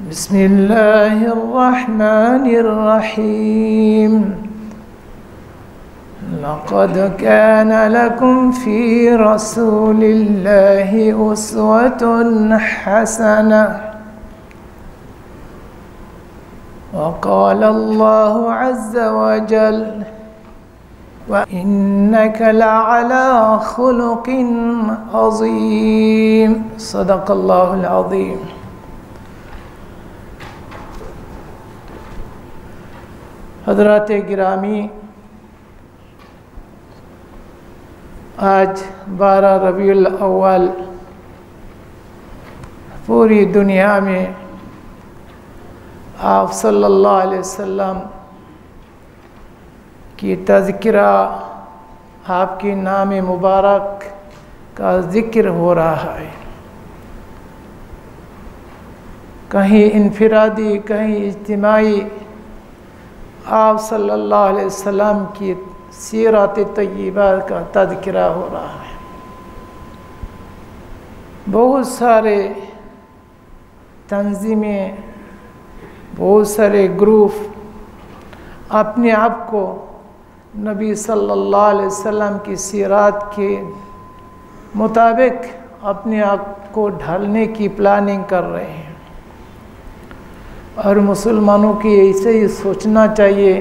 बिस्मिल्लाहिर्रहमानिर्रहीम। लक़द कान लकुम फ़ी रसूलिल्लाहि उस्वतुन हसनह। वक़ाल अल्लाहु अज़्ज़ व जल व इन्नक लअला खुलुक़िन अज़ीम। सदक़ल्लाहुल अज़ीम। हज़रात गिरामी, आज 12 रबीउल अव्वल पूरी दुनिया में आप सल्लल्लाहु अलैहि वसल्लम की तज़किरा, आपके नाम मुबारक का ज़िक्र हो रहा है। कहीं इनफिरादी, कहीं इज्तिमाई आप सल्लल्लाहु अलैहि वसल्लम की सीरत तय्यबा का तज़किरा हो रहा है। बहुत सारे तंजीमें, बहुत सारे ग्रुप अपने आप को नबी सल्लल्लाहु अलैहि वसल्लम की सीरत के मुताबिक अपने आप को ढालने की प्लानिंग कर रहे हैं। और मुसलमानों की ऐसे ही सोचना चाहिए,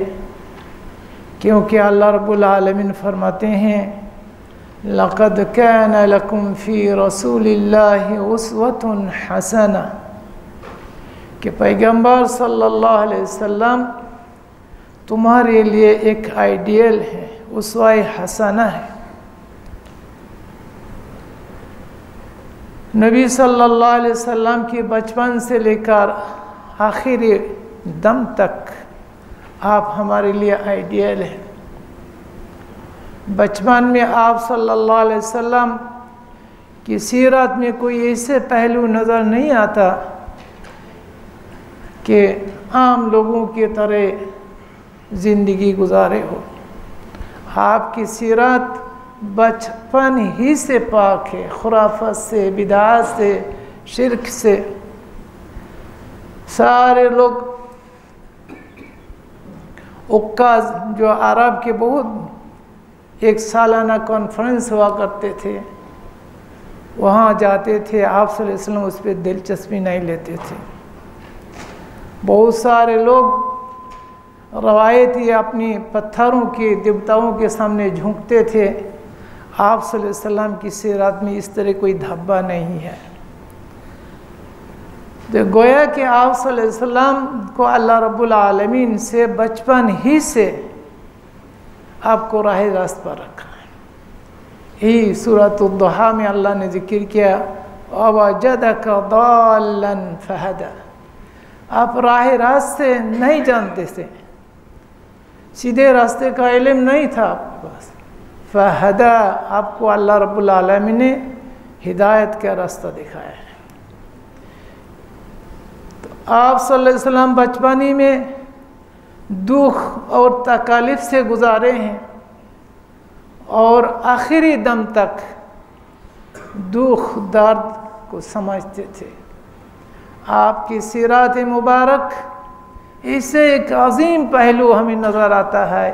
क्योंकि अल्लाह रब्बुल आलमीन फरमाते हैं, लक़द कान लकुम फ़ी रसूलिल्लाहि उस्वतुन हसनह, कि पैगंबर सल्लल्लाहु अलैहि वसल्लम तुम्हारे लिए एक आइडियल है, उस्वा-ए हसना है। नबी सल्लल्लाहु अलैहि वसल्लम की बचपन से लेकर आखिरी दम तक आप हमारे लिए आइडियल हैं। बचपन में आप सल्लल्लाहु अलैहि वसल्लम की सीरत में कोई ऐसे पहलू नज़र नहीं आता कि आम लोगों की तरह ज़िंदगी गुजारे हो। आपकी सीरत बचपन ही से पाक है, खुराफत से, बिदात से, शिरक से। सारे लोग उक्काज़, जो अरब के बहुत एक सालाना कॉन्फ्रेंस हुआ करते थे, वहाँ जाते थे। आप सल्लल्लाहु अलैहि वसल्लम उस पर दिलचस्पी नहीं लेते थे। बहुत सारे लोग रवायती अपनी पत्थरों के देवताओं के सामने झुकते थे। आप सल्लल्लाहु अलैहि वसल्लम की सीरत में इस तरह कोई धब्बा नहीं है। तो गोया कि आप सल्लल्लाहु अलैहि वसल्लम को अल्लाह रब्बुल आलमीन से बचपन ही से आपको राह रास्त पर रखा है। यही सूरत दुहा में अल्लाह ने जिक्र किया, ववजदक दाल्लन फहदा। आप राह रास्ते नहीं जानते थे, सीधे रास्ते का इल्म नहीं था आपके पास। फहदा, आपको अल्लाह रब्बुल आलमीन ने हिदायत का रास्ता दिखाया है। तो आप सल्लल्लाहु अलैहि वसल्लम बचपनी में दुख और तकालीफ से गुजारे हैं और आखिरी दम तक दुख दर्द को समझते थे। आपकी सीरत मुबारक इससे एक अजीम पहलू हमें नज़र आता है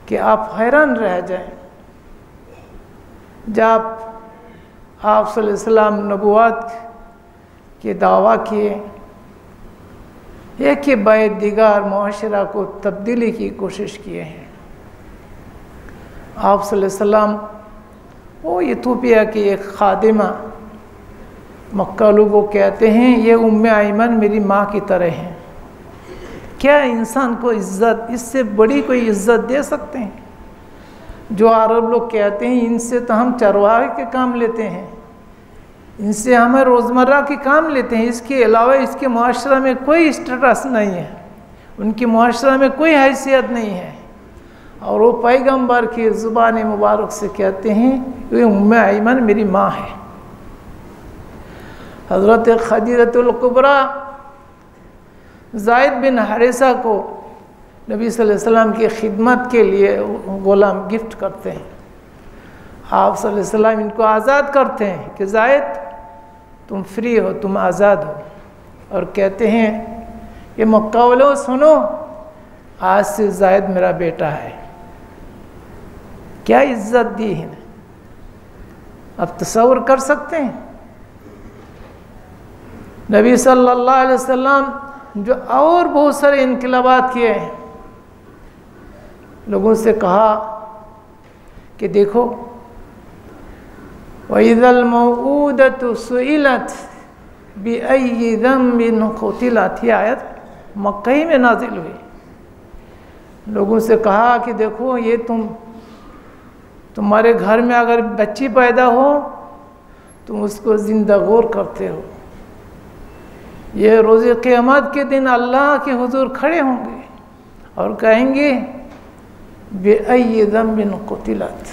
कि आप हैरान रह जाएं। जब आप सल्लल्लाहु अलैहि वसल्लम नबुवत के दावा किए, एक के बाद दिगार मुआशरा को तब्दीली की कोशिश किए हैं। आप सल्लल्लाहु अलैहि वसल्लम वो इथोपिया की एक खादिमा, मक्का लोगों कहते हैं ये उम्मे आइमन मेरी माँ की तरह हैं। क्या इंसान को इज़्ज़त, इससे बड़ी कोई इज़्ज़त दे सकते हैं? जो अरब लोग कहते हैं इनसे तो हम चरवाहे के काम लेते हैं, इनसे हमें रोज़मर्रा के काम लेते हैं, इसके अलावा इसके मुआशरा में कोई स्टेटस नहीं है, उनकी मुआशरा में कोई हैसियत नहीं है। और वो पैगंबर की ज़ुबान मुबारक से कहते हैं ये उम्मे आइमन मेरी माँ है। हज़रत खदीजतुल कुबरा ज़ायद बिन हारिसा को नबी सल्लल्लाहु अलैहि वसल्लम की खिदमत के लिए ग़ुलाम गिफ्ट करते हैं। आप सल्लल्लाहु अलैहि वसल्लम इनको आज़ाद करते हैं कि ज़ायद तुम फ्री हो, तुम आज़ाद हो। और कहते हैं कि मक्का वालों सुनो, आज से जायद मेरा बेटा है। क्या इज्जत दी है, अब तसव्वुर कर सकते हैं। नबी सल्लल्लाहु अलैहि वसल्लम जो और बहुत सारे इनकलाबात किए हैं, लोगों से कहा कि देखो, वइज़ल मौऊदतु सुइलत बिअय्यि ज़ंबिन क़ुतिलत, ये आयत मक्का ही में नाजिल हुई। लोगों से कहा कि देखो, ये तुम्हारे घर में अगर बच्ची पैदा हो तुम उसको जिंदागोर करते हो, ये रोज़े क़यामत के दिन अल्लाह के हुजूर खड़े होंगे और कहेंगे बेअय्यि ज़ंबिन क़ुतिलत,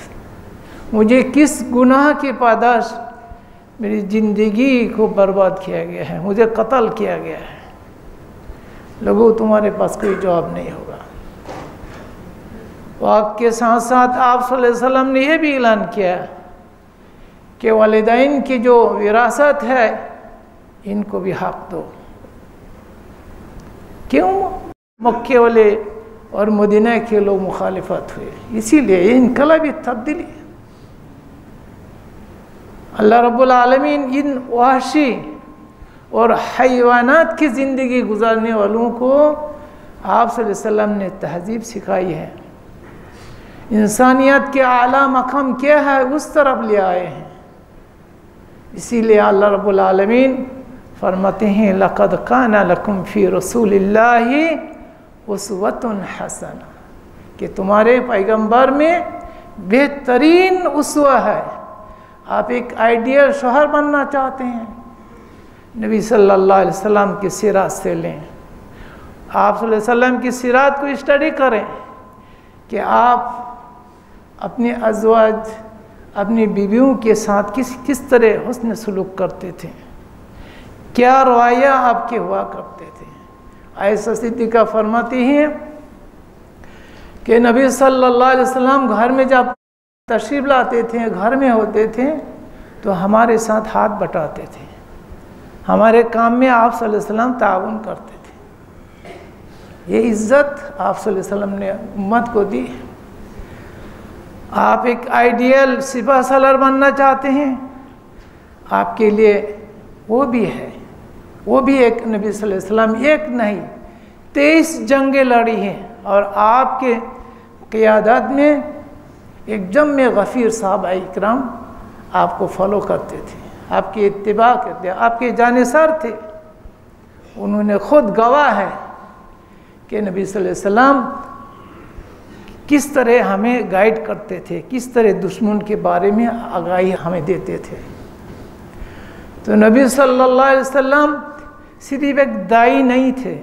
मुझे किस गुनाह की पादाश मेरी ज़िंदगी को बर्बाद किया गया है, मुझे कत्ल किया गया है। लोगों, तुम्हारे पास कोई जवाब नहीं होगा। वक्त के साथ साथ आप सल्लल्लाहु अलैहि वसल्लम ने यह भी ऐलान किया कि वालिदैन की जो विरासत है इनको भी हक दो। क्यों? मक्के वाले और मदीना के लोग मुखालिफत हुए, इसीलिए ये इनकलाबी तब्दीली। अल्लाह रब्बुल आलमीन इन वहशी और हैवानात की ज़िंदगी गुजारने वालों को आप सल्लल्लाहु अलैहि वसल्लम ने तहजीब सिखाई है, इंसानियत के आला मकाम क्या है उस तरफ ले आए हैं। इसीलिए अल्लाह रब्बुल आलमीन फरमाते हैं, लक़द काना लकुम फ़ी रसूलिल्लाहि उस्वतुन हसना, कि तुम्हारे पैगंबर में बेहतरीन उसवा है। आप एक आइडियल शोहर बनना चाहते हैं, नबी सल्लल्लाहु अलैहि वसल्लम की सीरत से लें। आप सल्लल्लाहु अलैहि वसल्लम की सीरत को स्टडी करें कि आप अपने अज़वाज, अपनी बीवियों के साथ किस तरह हुस्न सलूक करते थे, क्या रवैया आपके हुआ करते थे। आयशा सिद्दीक़ा फरमाती हैं कि नबी सल्लल्लाहु अलैहि वसल्लम घर में जब तशरीफ़ लाते थे, घर में होते थे, तो हमारे साथ हाथ बटाते थे, हमारे काम में आप सल्लल्लाहु अलैहि वसल्लम ताउन करते थे। ये इज़्ज़त आप सल्लल्लाहु अलैहि वसल्लम ने उम्मत को दी। आप एक आइडियल सिपह सालार बनना चाहते हैं, आपके लिए वो भी है, वो भी एक नबी सल्लल्लाहु अलैहि वसल्लम एक नहीं 23 जंगें लड़ी हैं, और आपके क़ियादत में एक जम्मे गफ़ीर साहबा इकराम आपको फॉलो करते थे, आपकी इत्तिबा करते, आपके जानिसार थे। उन्होंने खुद गवाह है कि नबी सल्लल्लाहु अलैहि वसल्लम किस तरह हमें गाइड करते थे, किस तरह दुश्मन के बारे में आगाही हमें देते थे। तो नबी सल्लल्लाहु अलैहि वसल्लम सिर्फ एक दाई नहीं थे,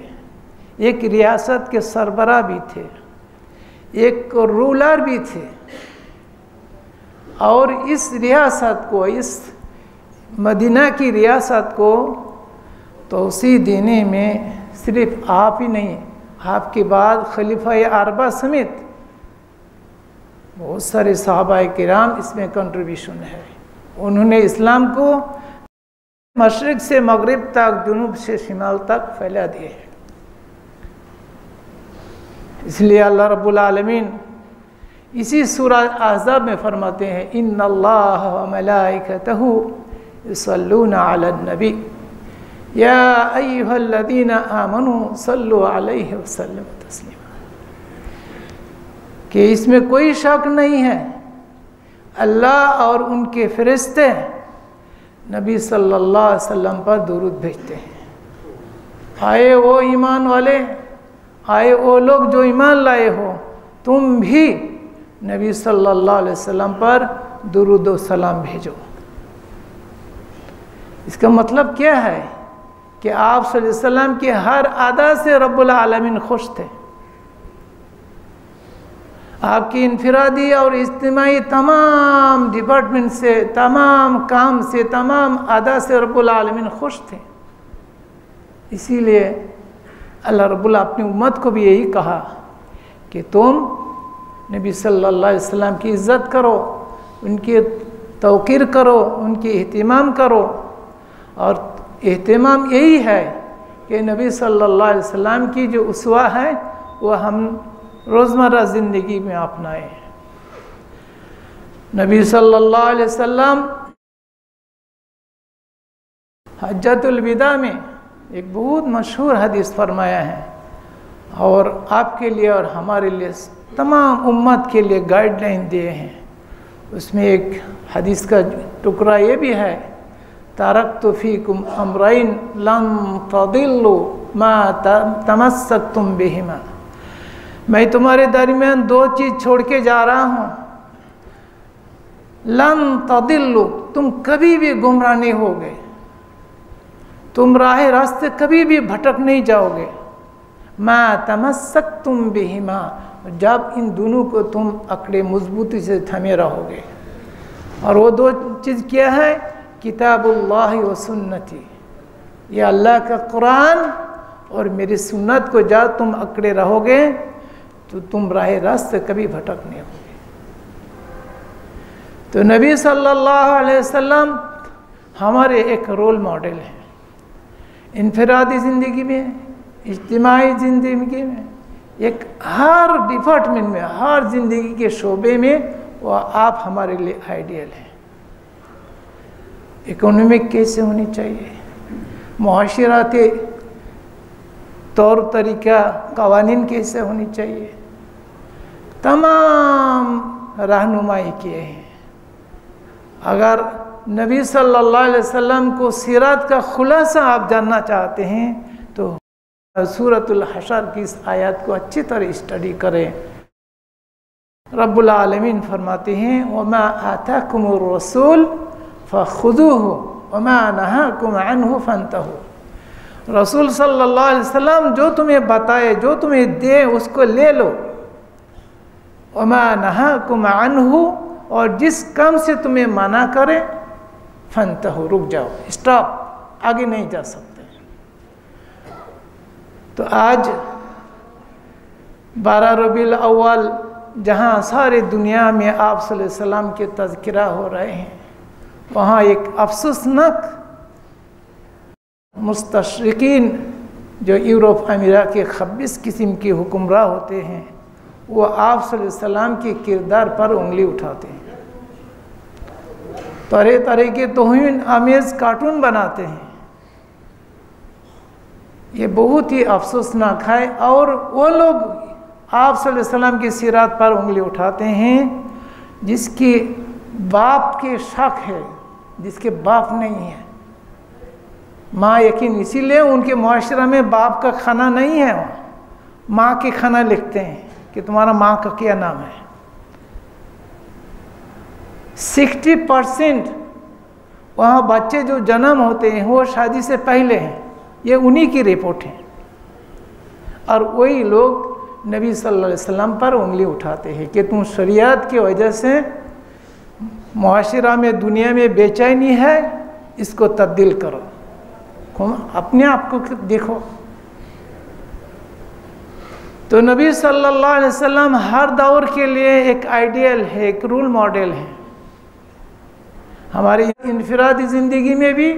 एक रियासत के सरबराह भी थे, एक रूलर भी थे। और इस रियासत को, इस मदीना की रियासत को तौसीह देने में सिर्फ आप ही नहीं, आपके बाद खलीफा अरबा समेत बहुत सारे सहाबा किराम इसमें कंट्रीब्यूशन है। उन्होंने इस्लाम को मशरिक़ से मगरिब तक, जुनूब से शिमाल तक फैला दिए है। इसलिए अल्लाह रब्बुल आलमीन इसी सूरह अहज़ाब में फरमाते हैं, इन्नल्लाह व मलाइकतहु युसल्लूना अलन नबी या अय्युहल्लज़ीना आमनू सल्लु अलैहि वसल्लिमू तस्लीमा, कि इसमें कोई शक नहीं है, अल्लाह और उनके फरिश्ते नबी सल्लल्लाहु अलैहि वसल्लम पर दुरूद भेजते हैं। आए वो ईमान वाले, आए वो लोग जो ईमान लाए हो, तुम भी नबी सल्लल्लाहु अलैहि वसल्लम पर दुरूद व सलाम भेजो। इसका मतलब क्या है कि आप सल्लल्लाहु अलैहि वसल्लम के हर अदा से रब्बुल आलमीन खुश थे। आपकी इनफिरादी और इज्तिमाई तमाम डिपार्टमेंट से, तमाम काम से, तमाम अदा से रब्बुल आलमीन खुश थे। इसीलिए अल्लाह रब्बुल अपनी उम्मत को भी यही कहा कि तुम नबी सल्लल्लाहु अलैहि वसल्लम की इज़्ज़त करो, उनकी तौक़ीर करो, उनकी एहतिमाम करो। और एहतिमाम यही है कि नबी सल्लल्लाहु अलैहि वसल्लम की जो उसवा है वो हम रोज़मर्रा ज़िंदगी में अपनाएं। नबी सल्लल्लाहु अलैहि वसल्लम हज्जतुल विदा में एक बहुत मशहूर हदीस फरमाया है, और आपके लिए और हमारे लिए तमाम उम्मत के लिए गाइडलाइन दिए हैं। उसमें एक हदीस का टुकड़ा ये भी है, तारक्तु फीकुम अमरैन लन तदिल्लु मा तमस्सक्तुम बिहिमा। मैं तुम्हारे दरमियान दो चीज़ छोड़ के जा रहा हूँ, लन तदिल्लु, तुम कभी भी गुमराह नहीं होगे, तुम राह रास्ते कभी भी भटक नहीं जाओगे। मा तमस्सक्तुम बिहिमा, जब इन दोनों को तुम अकड़े मजबूती से थमे रहोगे। और वो दो चीज़ क्या है? किताबुल्लाह व सुन्नती, ये अल्लाह का कुरान और मेरी सुन्नत को जब तुम अकड़े रहोगे तो तुम राह रास्ते कभी भटक नहीं होगे। तो नबी सल्लल्लाहु अलैहि वसल्लम हमारे एक रोल मॉडल हैं, इनफरादी ज़िंदगी में, इज्तिमाई ज़िंदगी में, एक हर डिपार्टमेंट में, हर ज़िंदगी के शोबे में वो आप हमारे लिए आइडियल हैं। इकोनॉमिक कैसे होनी चाहिए, मुआशराती तौर तरीका कवानीन कैसे होनी चाहिए, तमाम रहनुमाई किए हैं। अगर नबी सल्लल्लाहु अलैहि वसल्लम को सीरत का खुलासा आप जानना चाहते हैं तो सूरतुल हशर की इस आयत को अच्छी तरह स्टडी करें। रब्बुल आलमीन फरमाते हैं, वमा आताकुमुर रसूल फखुदूहु वमा नहाकुम अन्हु फंतहु। रसूल सल्लल्लाहु अलैहि वसल्लम जो तुम्हें बताए, जो तुम्हें दे, उसको ले लो। वमा नहाकुम अन्हु, और जिस काम से तुम्हें मना करे, फंतहु, रुक जाओ, स्टॉप, आगे नहीं जा सकते। तो आज 12 रबीउल अव्वल जहाँ सारी दुनिया में आप सल्लल्लाहु अलैहि वसल्लम के तज़किरा हो रहे हैं, वहाँ एक अफसोसनाक मुस्तशरिकीन जो यूरोप अमेरिका के 26 किस्म के हुक्मरान होते हैं, वो आप सल्लल्लाहु अलैहि वसल्लम के किरदार पर उंगली उठाते हैं, तरह तरह के तौहीन आमेज़ कार्टून बनाते हैं। ये बहुत ही अफसोसनाक है। और वो लोग आप सल्लल्लाहु अलैहि वसल्लम की सीरत पर उंगली उठाते हैं जिसके बाप के शक है, जिसके बाप नहीं है। माँ यकीन, इसीलिए उनके मुआशरा में बाप का खाना नहीं है, माँ के खाना लिखते हैं कि तुम्हारा माँ का क्या नाम है। 60% वहाँ बच्चे जो जन्म होते हैं वो शादी से पहले हैं, ये उन्हीं की रिपोर्ट है। और वही लोग नबी सल्लल्लाहु अलैहि वसल्लम पर उंगली उठाते हैं कि तुम शरीयत की वजह से मुआशरा में, दुनिया में बेचैनी है, इसको तब्दील करो। अपने आप को देखो। तो नबी सल्लल्लाहु अलैहि वसल्लम हर दौर के लिए एक आइडियल है, एक रोल मॉडल है, हमारी इनफरादी ज़िंदगी में भी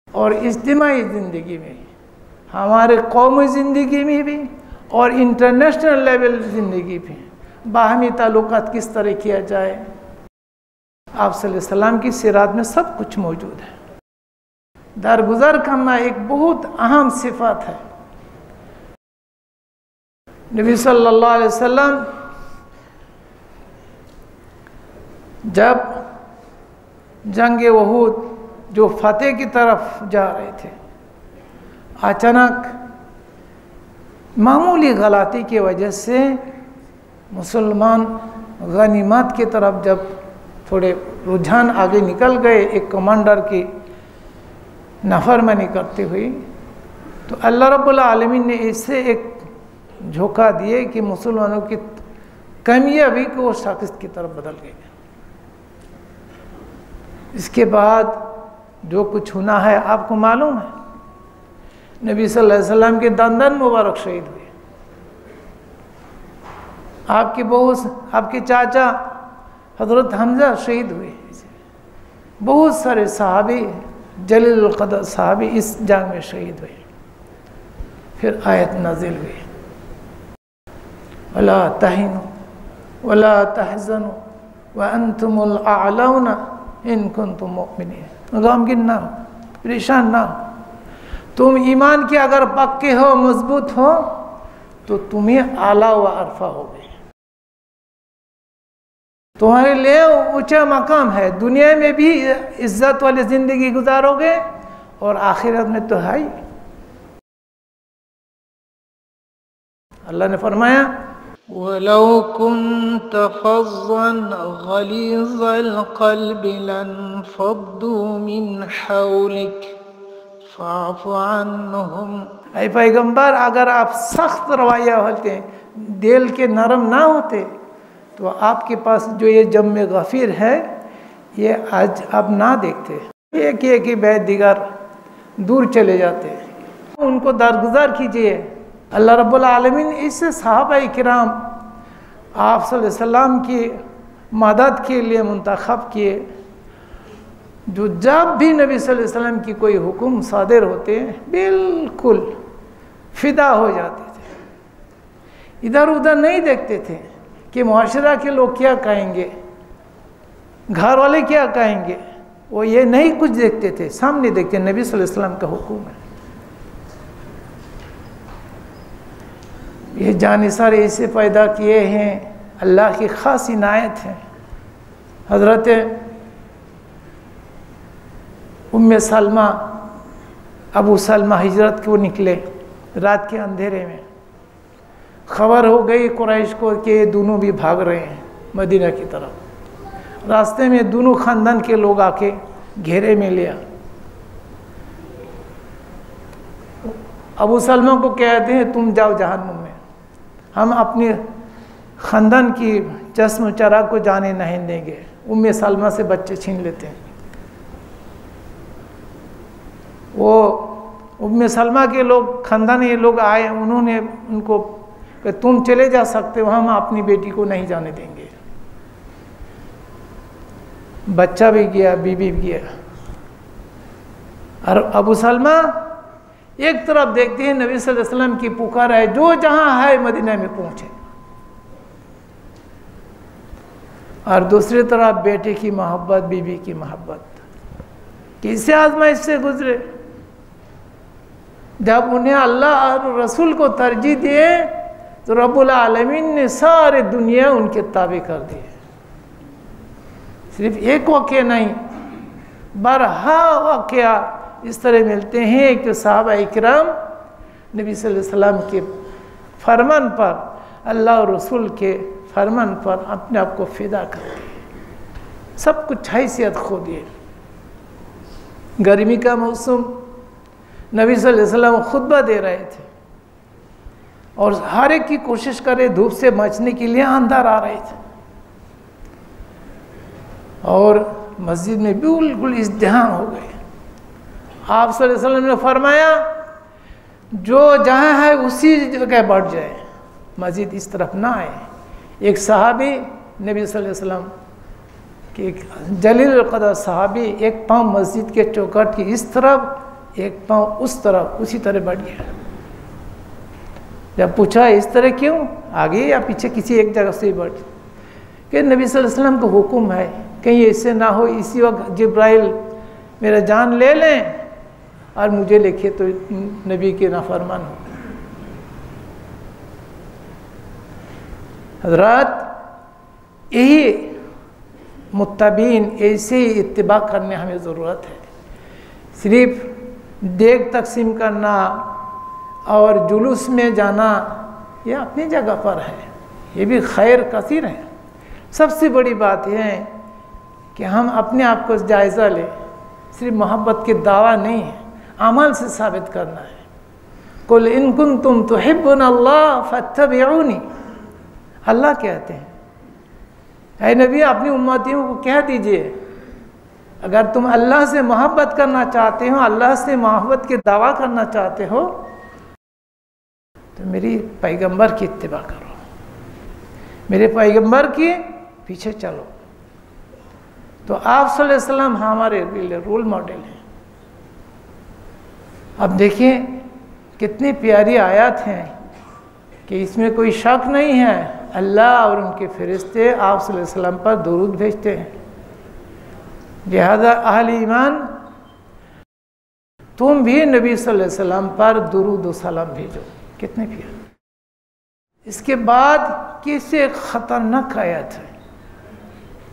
और इज्तिमाई ज़िंदगी में, हमारे कौमी ज़िंदगी में भी और इंटरनेशनल लेवल ज़िंदगी में। बाहमी ताल्लुकात किस तरह किया जाए, आप सल्लल्लाहु अलैहि वसल्लम की सीरत में सब कुछ मौजूद है। दरगुजर करना एक बहुत अहम सिफत है। नबी सल्लल्लाहु अलैहि वसल्लम जब जंग वहूद जो फतेह की तरफ जा रहे थे, अचानक मामूली गलती की वजह से मुसलमान गनीमत की तरफ जब थोड़े रुझान आगे निकल गए, एक कमांडर की नाफरमानी करते हुए, तो अल्लाह रब्बुल आलमीन ने इससे एक झोंका दिए कि मुसलमानों की कामयाबी को वो शख्स की तरफ बदल गए। इसके बाद जो कुछ होना है आपको मालूम है। नबी सल्लल्लाहु अलैहि वसल्लम के दंदन मुबारक शहीद हुए, आपके बहू, आपके चाचा हज़रत हमज़ा शहीद हुए, बहुत सारे सहाबी, जलीलुल क़द्र सहाबी इस जंग में शहीद हुए। फिर आयत नाजिल हुई, वला तहिनु वला तहज़नु व अंतुमुल अअलौना इन कुंतुम मुमिनीन। गमगीन ना हो, परेशान ना हो। तुम ईमान के अगर पक्के हो, मजबूत हो, तो तुम्हें आला व अरफा होगे। तुम्हारे लिए ऊंचा मकाम है, दुनिया में भी इज्जत वाली जिंदगी गुजारोगे और आखिरत में तो है ही। अल्लाह ने फरमाया, वलौ कुन्त फज़्ज़न गलीज़ल क़ल्बि लन्फ़द्दू मिन हौलिक फ़अफ़ु अन्हुम। ऐ पैगंबर, अगर आप सख्त रवैया होते, दिल के नरम ना होते, तो आपके पास जो ये जम्मे गफीर है, ये आज आप ना देखते। एक एक ही बैद दिगर दूर चले जाते, उनको दरगुजार कीजिए। अल्लाह रब्बुल आलमीन इससे सहाबा किराम आप सल्लल्लाहु अलैहि वसल्लम की मदद के लिए मुंतखब किए, जो जब भी नबी सल्लल्लाहु अलैहि वसल्लम की कोई हुक्म सादिर होते बिल्कुल फिदा हो जाते थे, इधर उधर नहीं देखते थे कि मुआशरा के लोग क्या कहेंगे, घर वाले क्या कहेंगे, वो ये नहीं कुछ देखते थे, सामने देखते नबी सल्लल्लाहु अलैहि वसल्लम का हुक्म है। ये जानिसार ऐसे पैदा किए हैं, अल्लाह की खास इनायत है। हज़रत उम्मे सलमा, अबू सलमा हिजरत को निकले रात के अंधेरे में, खबर हो गई कुरैश को कि दोनों भी भाग रहे हैं मदीना की तरफ। रास्ते में दोनों खानदान के लोग आके घेरे में लिया। अबू सलमा को कहते हैं, तुम जाओ जहन्नुम में, हम अपने खानदान की जस्म चरा को जाने नहीं देंगे। उम्मे सलमा से बच्चे छीन लेते हैं। वो उम्मे सलमा के लोग, खानदानी लोग आए, उन्होंने उनको कि तुम चले जा सकते हो, हम अपनी बेटी को नहीं जाने देंगे। बच्चा भी गया, बीबी भी गया। और अबू सलमा एक तरफ देखते हैं नबी सल्लल्लाहु अलैहि वसल्लम की पुकार है, जो जहां है मदीना में पहुंचे, और दूसरी तरफ बेटे की मोहब्बत, बीबी की मोहब्बत। किससे आजमाइश से गुजरे, जब उन्हें अल्लाह और रसूल को तरजीह दिए तो रब्बुल आलमीन ने सारे दुनिया उनके ताबे कर दिए। सिर्फ एक वाक़या नहीं, बरहा वाक़या इस तरह मिलते हैं कि सहाबा इकराम नबी सल्लल्लाहु अलैहि वसल्लम के फरमान पर, अल्लाह और रसूल के फरमान पर अपने आप को फिदा कर दिए, सब कुछ हैसियत खो दिए। गर्मी का मौसम, नबी सल्लल्लाहु अलैहि वसल्लम खुतबा दे रहे थे और हर एक की कोशिश करे धूप से बचने के लिए, अंदर आ रहे थे और मस्जिद में बिल्कुल इज़्दिहाम हो गए। आप सल्लल्लाहु अलैहि वसल्लम ने फरमाया, जो जहाँ है उसी जगह बढ़ जाए, मस्जिद इस तरफ ना आए। एक सहाबी नबी सल्लल्लाहु अलैहि वसल्लम के, एक जलील क़दर सहाबी, एक पाँव मस्जिद के चौखट की इस तरफ, एक पाँव उस तरफ, उसी तरह बढ़ गया। जब पूछा इस तरह क्यों, आगे या पीछे किसी एक जगह से ही बढ़, कि नबी सल्लल्लाहु अलैहि वसल्लम का हुक्म है, कहीं ऐसे ना हो इसी वक्त जिब्राइल मेरा जान ले लें और मुझे लिखे तो नबी के नाफरमान हो। हज़रात, यही मुत्तबीन, ऐसे ही इत्तिबा करने हमें ज़रूरत है। सिर्फ देख तकसीम करना और जुलूस में जाना ये अपनी जगह पर है, ये भी खैर कसीर है। सबसे बड़ी बात यह है कि हम अपने आप को जायज़ा लें। सिर्फ मोहब्बत के दावा नहीं है, अमल से साबित करना है। कुल इन कुंतुम तुहिब्बुनल्लाह फत्तबिऊनी, अल्लाह कहते हैं, ऐ नबी अपनी उम्मतियों को कह दीजिए, अगर तुम अल्लाह से मोहब्बत करना चाहते हो, अल्लाह से मोहब्बत के दावा करना चाहते हो, तो मेरी पैगंबर की इत्तिबा करो, मेरे पैगंबर के पीछे चलो। तो आप सल्लल्लाहु अलैहि वसल्लम हमारे लिए रोल मॉडल हैं। अब देखिए कितनी प्यारी आयत हैं कि इसमें कोई शक नहीं है, अल्लाह और उनके फरिश्ते आप सल्लल्लाहु अलैहि वसल्लम पर दुरूद भेजते हैं। लिहाजा अहल ईमान तुम भी नबी सल्लल्लाहु अलैहि वसल्लम पर दुरूद व सलाम भेजो। कितने प्यारे। इसके बाद किससे खतरनाक आयत है,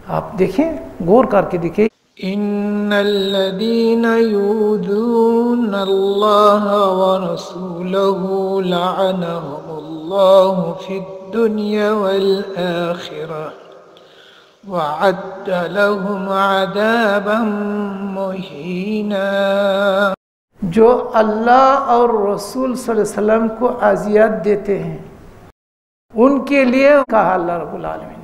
आप देखें, गौर करके देखें। इन्नल्लज़ीना यूज़ूना अल्लाह व रसूलहू लअनहुमुल्लाहु फिद्दुनिया वल आखिरह व अद्द लहुम अज़ाबन मुहीना। जो अल्लाह और रसूल सल्लल्लाहु अलैहि वसल्लम को अज़ियत देते हैं उनके लिए कहा अल्लाह रब्बुल आलमीन ने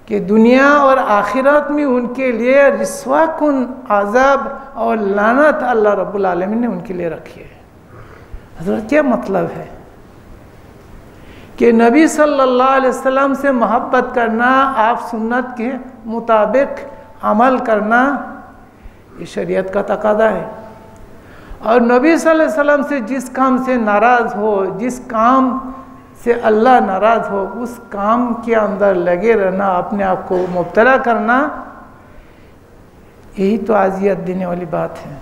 कि दुनिया और आखिरत में उनके लिए रिस्वाकुन अज़ाब और लानत अल्लाह रब्बुल आलमीन ने उनके लिए रखी है। हज़रत क्या मतलब है कि नबी सल्लल्लाहु अलैहि वसल्लम से मोहब्बत करना, आप सुन्नत के मुताबिक अमल करना, ये शरीयत का तकादा है। और नबी सल्लल्लाहु अलैहि वसल्लम से जिस काम से नाराज़ हो, जिस काम से अल्लाह नाराज़ हो, उस काम के अंदर लगे रहना, अपने आप को मुब्तला करना, यही तो आज़ियत देने वाली बात है।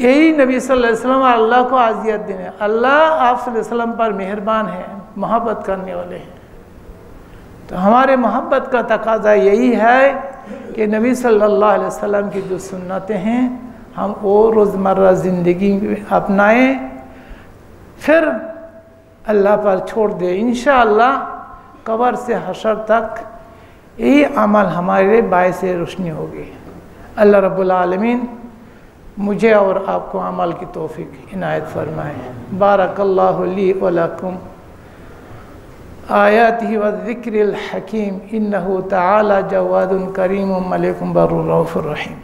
यही नबी सल्लल्लाहु अलैहि वसल्लम अल्लाह को आज़ियत देने, अल्लाह आप सल्लल्लाहु अलैहि वसल्लम पर मेहरबान है, मोहब्बत करने वाले हैं। तो हमारे मोहब्बत का तकाजा यही है कि नबी सल्लल्लाहु अलैहि वसल्लम की जो सुन्नतें हैं हम वो रोज़मर्रा ज़िंदगी में अपनाएं, फिर अल्लाह पर छोड़ दे। इंशाअल्लाह कब्र से हशर तक यही अमल हमारे बायस रोशनी होगी। अल्लाह रब्बुल आलमीन मुझे और आपको अमल की तौफीक इनायत फरमाए। बारकल्लाहु ली व लकुम आयातिही व ज़िक्रिल हकीम इन्नहु तआला जवादुन करीमुम मलिकुम बर्रुर रऊफुर रहीम।